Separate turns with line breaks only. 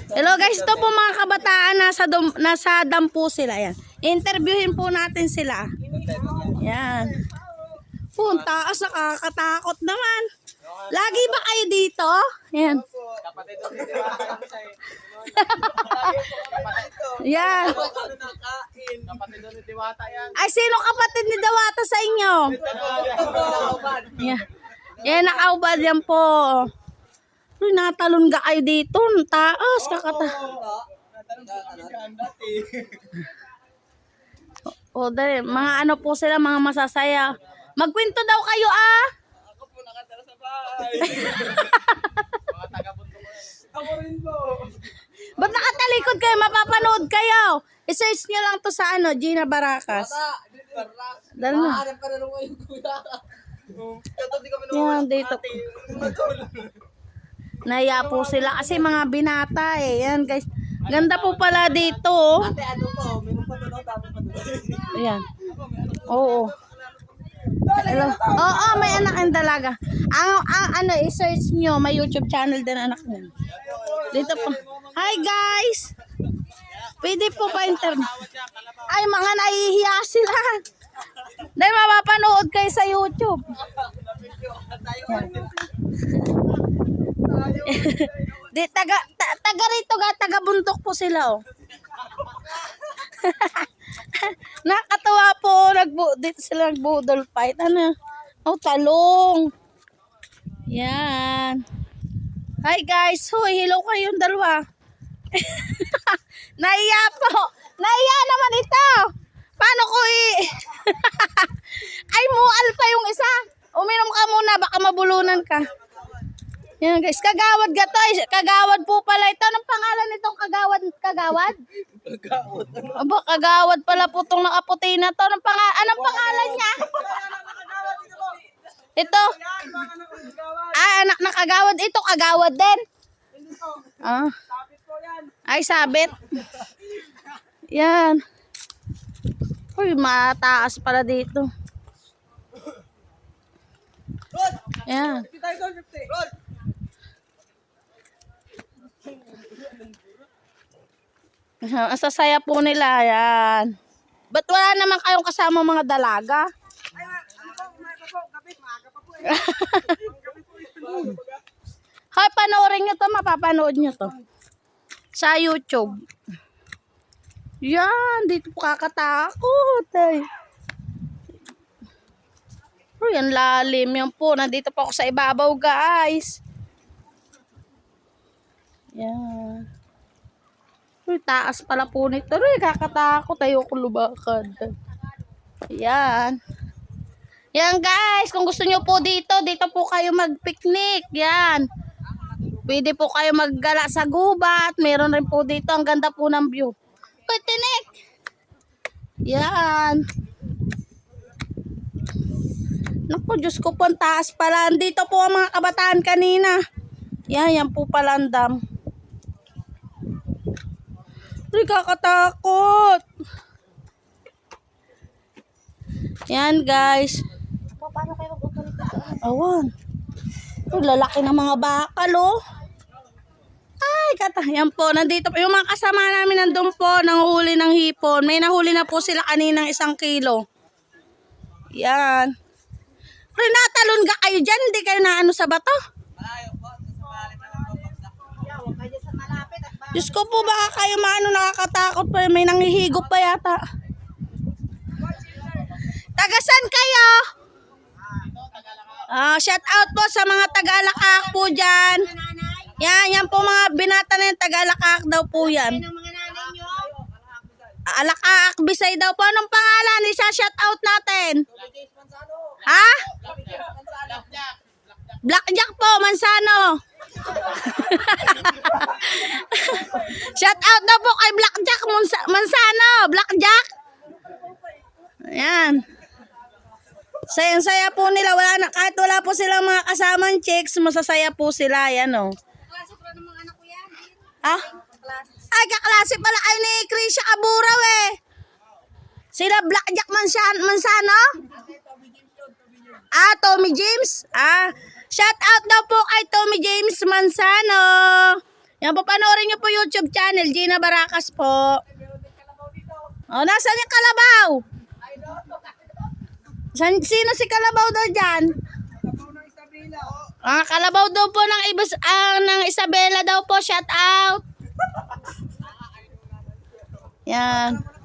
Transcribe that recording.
Hello guys, ito po mga kabataan, nasa dam po sila. Yan. Interviewin po natin sila. Yan. Ang taas, nakakatakot naman. Lagi ba kayo dito? Yan. Yan. Ay, sino kapatid ni Dawata sa inyo? Yan. Yan, nakaubad yan po. Uy, natalon ka kayo dito. Ang taas, O, dali. Mga ano po sila, mga masasaya. Magkwento daw kayo, ah.
Ako po nakatala sa bahay. Mga taga-bundok ko. Ako rin po.
Ba't nakatalikod kayo? Mapapanood kayo. I-search nyo lang to sa ano, Gina Baracas. Dali na.
Mahanap ka na nung ngayon, kuya. Kato di kami
Yan, dito. Naya po sila kasi mga binata eh. Yan guys. Ganda po pala dito. Oh.
Ate, ano po? Meron pa doon, tapos pa doon.
Ayan. Oo. Hello. Oo, may anak ang dalaga. Ang ano, i-search nyo, may YouTube channel din anak niya. Dito po. Hi guys. Pwede po ba internet? Ay, mga nahihiya sila. Dahil mapapanood kayo sa YouTube. Di taga rito taga bundok po sila oh. Nakatawa po, dito sila nagbudol fight. Ano? Oh, talong. Yan. Hi guys, hoy, hello kayong dalawa. Naiya po. Naiya naman ito. Paano ko Ay, mual pa yung isa. Uminom ka muna, baka mabulunan ka. Yan guys, kagawad ka to. Kagawad po pala ito. Anong pangalan nitong kagawad? Kagawad? Aba, kagawad pala po itong nakaputi na to. Anong pangalan niya? Ito. Anak na kagawad. Ito kagawad din. Ah. Ay, sabit. Yan. Uy, mataas pala dito. Yan. Ang sasaya po nila, yan. Ba't wala naman kayong kasama mga dalaga? Hoy, panoorin nyo to, mapapanood nyo to. Sa YouTube. Yan, dito po kakatakot. Ay. Uy, ang lalim yan po. Nandito po ako sa ibabaw, guys. Yan. Uy, taas pala po nito. Uy, kakatakot. Ayoko lumakad. Yan. Yan, guys. Kung gusto nyo po dito po kayo mag-picnic. Yan. Pwede po kayo maggala sa gubat. Meron rin po dito. Ang ganda po ng view. Uy, tinik. Yan. Naku, Diyos ko po, ang taas pala. Dito po ang mga kabataan kanina. Yan po pala ang dam. Uy, kakatakot. Yan, guys.
Paano kayo mag-operate sa ano?
Awan. Uy, lalaki ng mga bakal, oh. Ay, yan po. Nandito po. Yung mga kasama namin nandun po, nanghuli ng hipon. May nahuli na po sila kaninang 1 kilo. Yan. Rinatalon ka kayo dyan, hindi kayo naano sa bato? Diyos ko po, baka kayo maano nakakatakot pa, may nanghihigop pa yata. Tagasan kayo? Shout out po sa mga Tagalakak po dyan. Yan po mga binata na yung Tagalakak daw po yan. Alakak, Bisay daw po. Anong pangalan? Isa-shout out natin. Ha? Blackjack po, Mansano. Shout out daw po kay Blackjack Mansano. Blackjack. Ayan. Sayang-saya po nila. Kahit wala po silang mga kasamang chicks, masasaya po sila. Ayan o.
Kaklase pala ng mga anak ko yan.
Ha? Ay, kaklase pala kayo ni Krisha Aburaw eh. Sila Blackjack Mansano? Tommy James? Shout out daw po kay Tommy James Mansano. Yan po, panoorin niyo po YouTube channel, Gina Baracas po. Oh, nasaan yung kalabaw? Sino si kalabaw daw dyan? Kalabaw daw po ng ng Isabela daw po, shout out. Yan.